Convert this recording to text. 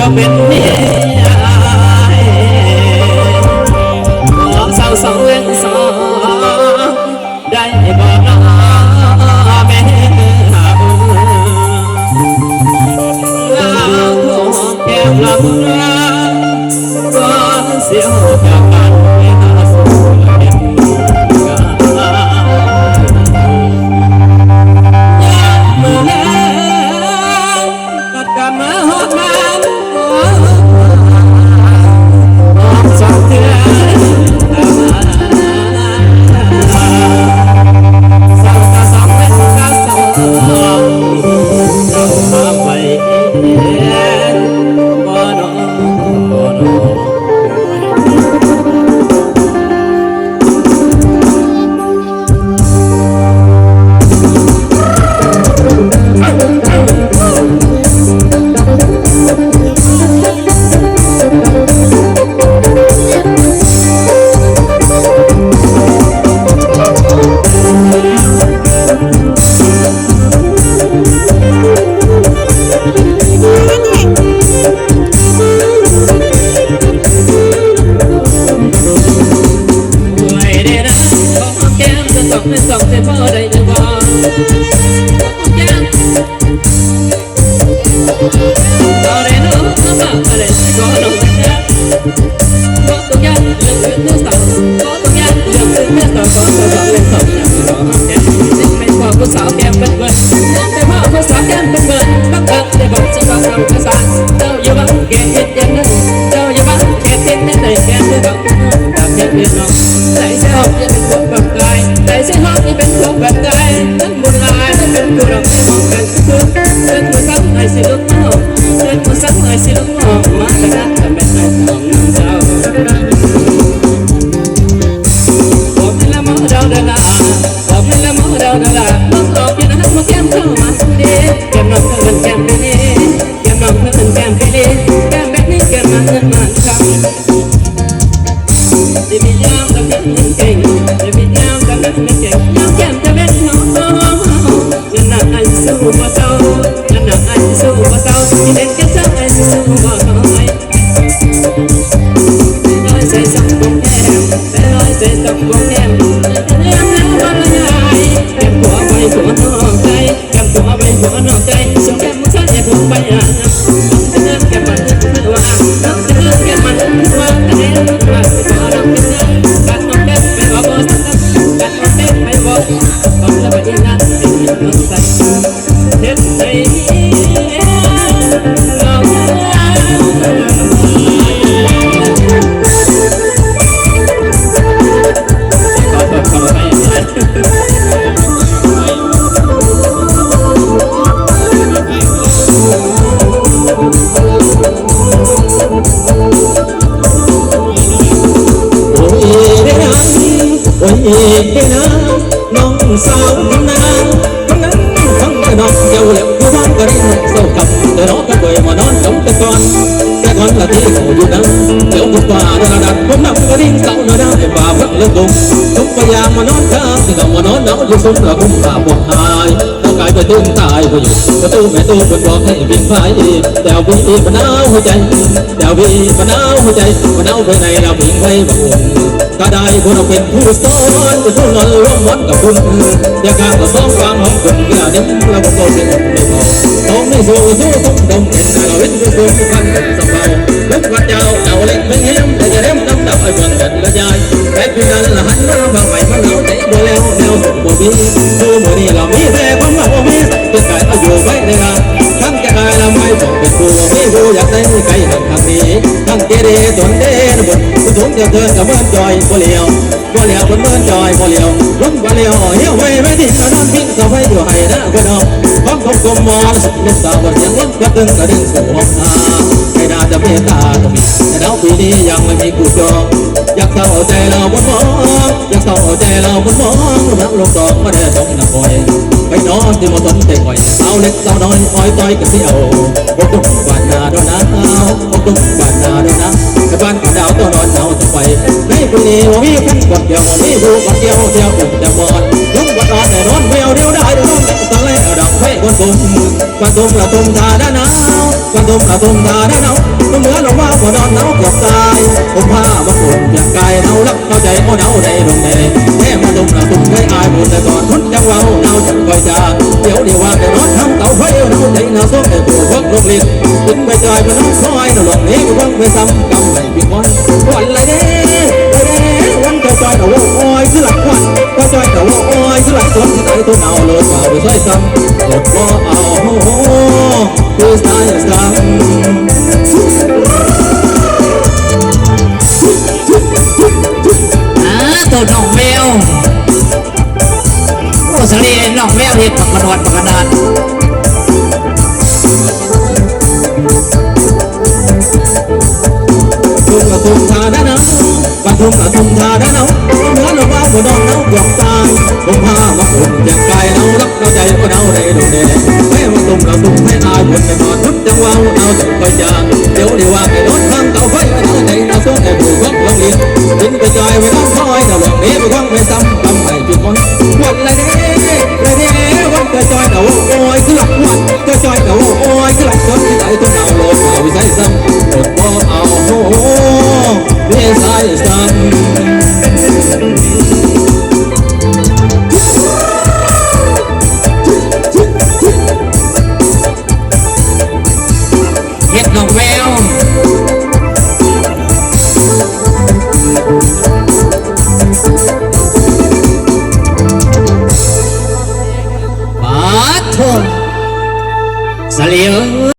ก็เป็นเมียสาวสองเว้นสองได้บ่น้อแม่ลาของแก้มลำก็เสียวจากกันไม่หาสู้เห็นมือแล้กัดกันมาหอดมันสองเทือสาวตาสองเป็นตาสองเราทำไว้บ่นอบ่นอสาวแก้มเป็นเบิร์ดแต่พ่อผู้สาวแก้มเป็นเบิร์ดบังเอิญได้บอกจะบอกเราภาษาเจ้าอย่าบังเกตเห็ดอย่างนั้นเจ้าอย่าบังเกตเห็ดในใจแก้มคือบังดับเห็ดเดือดน้องใจเสียหอบจะเป็นพวกแบบกายใจเสียหอบจะเป็นพวกแบบกายทั้งบุญลายทั้งเป็นผู้ดอกที่มองกันคือเป็นผู้สังไอ้สิลุกน้องเป็นผู้สังไอ้สิลุกน้องมาแต่นั้นจะเป็นไอ้สองน้องเจ้าผมนี่ละมอเราเดินละผมนี่ละมอเราเดินละแก้มเข้ามาสุดเด็ดแก้มน้องเพื่อนแก้มไปนี่แก้มน้องเพื่อนแก้มไปนี่แก้มแบบนี้แก้มมันเงินมันคำจะมียามกับเงินเก่งจะมียามกับเงินเก่งยามแก้มจะเป็นน้องจะหนักไอ้สู้บ่เศร้าจะหนักไอ้สู้บ่เศร้าที่เด็กจะเศร้าไอ้สู้บ่ถอยร้อยใส่สองวงแก้มแต่ร้อยใส่สองวงแก้มเลี้ยงแล้ววันละยายแก้มหัวไปหัวนอกใจแก้มหัวไปหัวนอกใจส่งแก้มมุสาอย่าถูกไปอ่ะน้องจะเลือกแก้มมันคือว่าน้องจะเลือกแก้มมันคือว่าแต่ให้รู้ว่าจะขอน้องเป็นเงินกัดน้องแก้มไปบอกบอสกัดน้องแก้มไปบอกบอกแล้วไปยังนั้นเป็นน้องใส่เท็ดใจน้องสาวคนนั้นคนนั้นทั้งน้องเจ้าเหลี่ยมผู้บ้านก็ได้เศร้ากับแต่น้องก็เคยมานอนจมแต่ก่อนละที่อยู่นั้นเดี๋ยวผมว่าระดับผมนับก็ดิ้งเศร้าหน้าได้ป่าพักเลิกลงผมพยายามมานอนข้างที่ต้องมานอนหนาวอยู่สมละคุ้มป่าปวดหายร่างกายไปตื้นตายไปอยู่ประตูแม่ตู้บนบอกให้วิ่งไปแต่วีมะนาวหัวใจแต่วีมะนาวหัวใจมะนาวไปไหนเราวิ่งไปบังก็ได้พวกเราเป็นผู้สอนเป็นผู้นอนร่วมวันกับคุณอยากการต่อสองความของคุณกีฬาเด็กเราเป็นตัวเสียไม่พอต้องไม่สู้ต้องดมเห็นเราเห็นผู้คนผู้พันเป็นสบายลุกวัดเจ้าเอาเล็กไม่เหี้ยมแต่จะเริ่มน้ำดับไอ้เมืองกันละยายแต่คืนนั้นละหันมาบางใหม่มาเราแต่บัวแล้วแนวบัวมีดูบัวนี่เรามีแต่ความเรามีเป็นกายเอาอยู่ไว้ในงานทั้งแก่กายเราไม่ต้องเป็นบัวมีบัวอยากได้ไก่หักทางนี้ทั้งเกเรตนเด่นบนผู้สมเดือดเดินกับเมื่อจอยบัวเหลียวบนเมื่อจอยบัวเหลียวล้มบัวเหลียวเหี้ยวไว้ไม่ทิ้งนอนทิ้งเสาไฟอยู่ให้นะคนเอาพร้อมกลมมอนสุดเม็ดสาวบนเสียงล้มกระดึงสู่ห้องนาไม่น่าจะเมตตาต้องมีแต่แล้วปีนี้ยังไม่มีกูจองอยากเข้าใจเราบนมองอยากเข้าใจเราบนมองรักลงดอกมาได้ต้องหนักบ่อยไปนอนที่มอต้นเตะก่อยสาวเล็กสาวน้อยอ้อยต้อยกันเที่ยวบกตุ้งบ้านนาโดนน้ำบกตุ้งบ้านนาโดนน้ำกับบ้านกับดาวตัวนอนหนาวจะไปในปีนี้ว่ามีคนกดเดียวมีผู้กดเดียวเที่ยวอุ่นจะบอดลุกวัดนอนแต่นอนเดียวได้เดี๋ยวร้อนตะเล่ดับไฟคนตุ้มละตุ้มทาด้านหนาวคนตุ้มละตุ้มทาด้านหนาว ต้องเหลือลงมาบ่นอนหนาวเกือบตายผมผ้ามาปุ่นเพียงกายหนาวรักเข้าใจโอ้หนาวในดวงแดงแม่มาตุ้มละตุ้มเคยอายบุญแต่ก่อนทุนจังเว้าหนาวจังคอยจาเดี๋ยวนี้ว่าแต่นอนทำเต่าไฟเราใจหนาวส้มแต่ตัวพวกลงลิ้นถึงไปจอยมันน้องคอยตลอดนี้ก็คงไปซ้ำกำไม่ปีก้อนวันไรเด้วันก็จอยแต่ว่าโอ้ยคือหลักวันก็จอยแต่ว่าโอ้ยคือหลักสวนที่ไหนตัวหนาวเลยเปล่าไปใช้ซ้ำกดบ่เอาคือสายซ้ำ ตัวน้องแมวโอ้สลีน้องแมวเห็ดปักกระดอนปักกระดานทุ่งละทุ่งทาด้านน้ำวันทุ่งละทุ่งทาด้านน้ำเหนือลงมาบนดอนน้ำเกือบตายผมพามาอุ่นเพียงกายเอารักเอาใจก็เอาได้ดูแดงแม่มาตุ้มละตุ้มให้อายบุญไปนอนทุกจังหวะเอาจังคอยจางเดี๋ยวดีว่าไปนอนข้างเต่าไฟเอาใจเอาส้มไอ้ผู้วักลงเรียนถึงไปจอยไปน้องคอยแต่หลงนี้ไปคว้างไปซ้ำกำไม่จุดคนวันไรเด้วันก็จอยแต่ว่าโอ้ยคือหลักวันก็จอยแต่ว่าโอ้ยคือหลักสนที่ไหนตัวหนาวโลดเอาไปใช้ซ้ำกดบ่เอาเวียสายซ้ำ เห็ดน้องแมวปาดโทษสลี